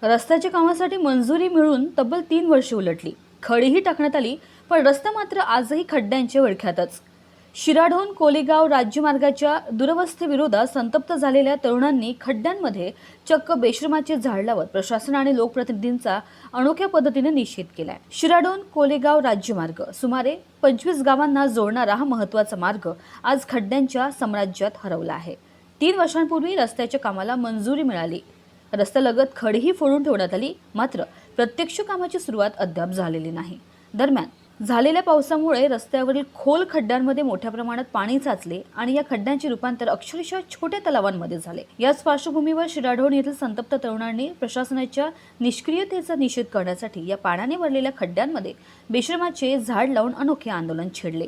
रस्त्याच्या कामासाठी मंजुरी मिळून तब्बल 3 वर्षे उलटली. खडीही टाकण्यात आली, पण रस्ता मात्र आजही खड्ड्यांच्या विळख्यातच. शिराढोण कोलेगाव राज्यमार्गाच्या दुरवस्थेविरोधात संतप्त झालेल्या तरुणांनी खड्ड्यांमध्ये चक्क बेशरमाचे झाड लावत प्रशासन आणि लोकप्रतिनिधींचा अनोख्या पद्धतीने निषेध केलाय. शिराढोण कोलेगाव राज्यमार्ग सुमारे 25 गावांना जोडणारा हा महत्त्वाचा मार्ग आज खड्ड्यांच्या साम्राज्यात हरवला आहे. 3 वर्षांपूर्वी रस्त्याच्या कामाला मंजुरी मिळाली. रस्त्यालगत खडीही फोडून ठेवण्यात आली, मात्र प्रत्यक्ष कामाची सुरुवात अद्याप झालेली नाही. दरम्यान झालेल्या पावसामुळे रस्त्यावरील खोल खड्ड्यांमध्ये मोठ्या प्रमाणात पाणी साचले आणि या खड्ड्यांचे रूपांतर अक्षरशः छोट्या तलावांमध्ये झाले. याच पार्श्वभूमीवर शिराढोण येथील संतप्त तरुणांनी प्रशासनाच्या निष्क्रियतेचा निषेध करण्यासाठी या पाण्याने भरलेल्या खड्ड्यांमध्ये बेशरमाचे झाड लावून अनोखे आंदोलन छेडले.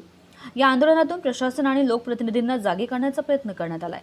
या आंदोलनातून प्रशासन आणि लोकप्रतिनिधींना जागे करण्याचा प्रयत्न करण्यात आलाय.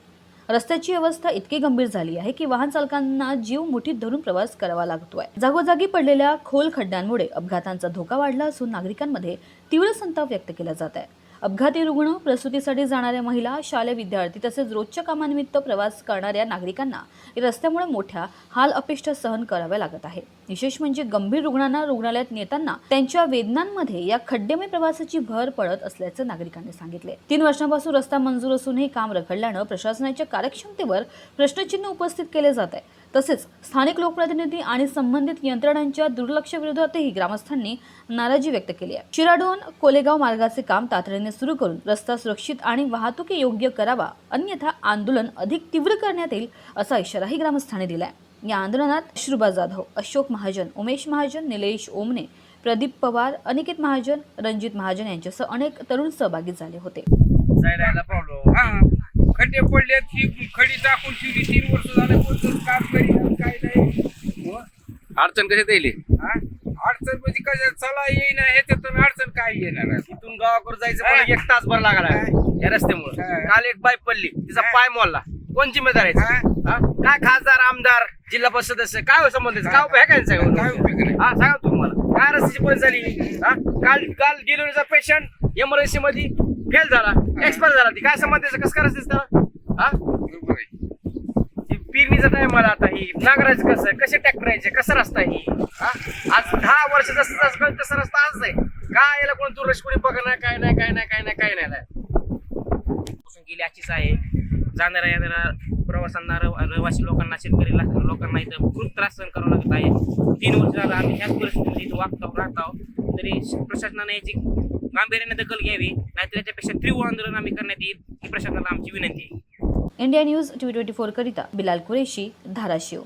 रस्त्याची अवस्था इतकी गंभीर झाली आहे की वाहन चालकांना जीव मुठीत धरून प्रवास करावा लागतोय. जागोजागी पडलेल्या खोल खड्ड्यांमुळे अपघातांचा धोका वाढला असून नागरिकांमध्ये तीव्र संताप व्यक्त केला जात आहे. अपघाती रुग्ण, प्रसूतीसाठी जाणाऱ्या महिला, शालेय विद्यार्थी तसेच रोजच्या कामानिमित्त प्रवास करणाऱ्या नागरिकांना या रस्त्यामुळे मोठ्या हाल अपेष्टा सहन कराव्या लागत आहे. विशेष म्हणजे गंभीर रुग्णांना रुग्णालयात नेताना त्यांच्या वेदनांमध्ये या खड्डेमय प्रवासाची भर पडत असल्याचं नागरिकांनी सांगितले. 3 वर्षांपासून रस्ता मंजूर असूनही काम रखडल्यानं प्रशासनाच्या कार्यक्षमतेवर प्रश्नचिन्ह उपस्थित केले जात आहे. तसेच स्थानिक लोकप्रतिनिधी आणि संबंधित यंत्रणांच्या दुर्लक्षाविरोधातही ग्रामस्थांनी नाराजी व्यक्त केली आहे. शिराढोण कोलेगाव मार्गाचे काम तातडीने सुरू करून रस्ता सुरक्षित आणि वाहतूक योग्य करावा, अन्यथा आंदोलन अधिक तीव्र करण्यात येईल असा इशाराही ग्रामस्थांनी दिलाय. या आंदोलनात श्रुबा जाधव, अशोक महाजन, उमेश महाजन, निलेश ओमने, प्रदीप पवार, अनिकेत महाजन, रणजित महाजन यांच्यासह अनेक तरुण सहभागी झाले होते. खड्डे पडलेत, ही खडी टाकून ठेवली 3 वर्ष झाले, कोणतं काम करीत काय नाही. अडचण कशात येईल? अडचण म्हणजे कशा चला येईना, ह्याच्यातून अडचण काय येणार? इथून गावाकडे जायचं मला 1 तास भर लागला या रस्त्यामुळे. काल एक बाईक पडली, तिचा पाय मोडला. कोण जिम्मेदार आहे? काय खासदार, आमदार, जिल्हा परिषद सदस्य, काय संबंध? काय उपयोग आहे काय उपयोग नाही. हा सांगा तुम्हाला काय रस्त्याची परिस्थिती झाली? काल डिलिव्हरीचा पेशंट एमर्जन्सी मध्ये फेल झाला, एक्सपायर झाला. ती काय संबंध त्याचं? कसं करायचं त्याला? बरोबर आहे. पेरणीचा टाइम मला आता ही नांगरायचं कसं, कसे ट्रॅक्टर यायचे, कसा रस्ता ही? आज 10 वर्ष जसं तसा रस्ता आज आहे. काय याला कोण दुर्लक्ष कोणी बघणार? काय नाही काय नाही काय नाही काय नाही गेली आजचीच आहे. जाणाऱ्या येणाऱ्या प्रवासांना, रहिवासी लोकांना, शेतकरी लोकांना इथं खूप त्रास सहन करावा लागत आहे. 3 वर्ष झालं आम्ही ह्याच परिस्थितीत इथं राहतो. तरी प्रशासनाने याची गांभीर्याने दखल घ्यावी, नाहीतर याच्यापेक्षा तीव्र आंदोलन आम्ही करण्यात येईल ही प्रशासनाला आमची विनंती आहे. इंडिया न्यूज 24 करिता बिलाल कुरेशी, धाराशिव.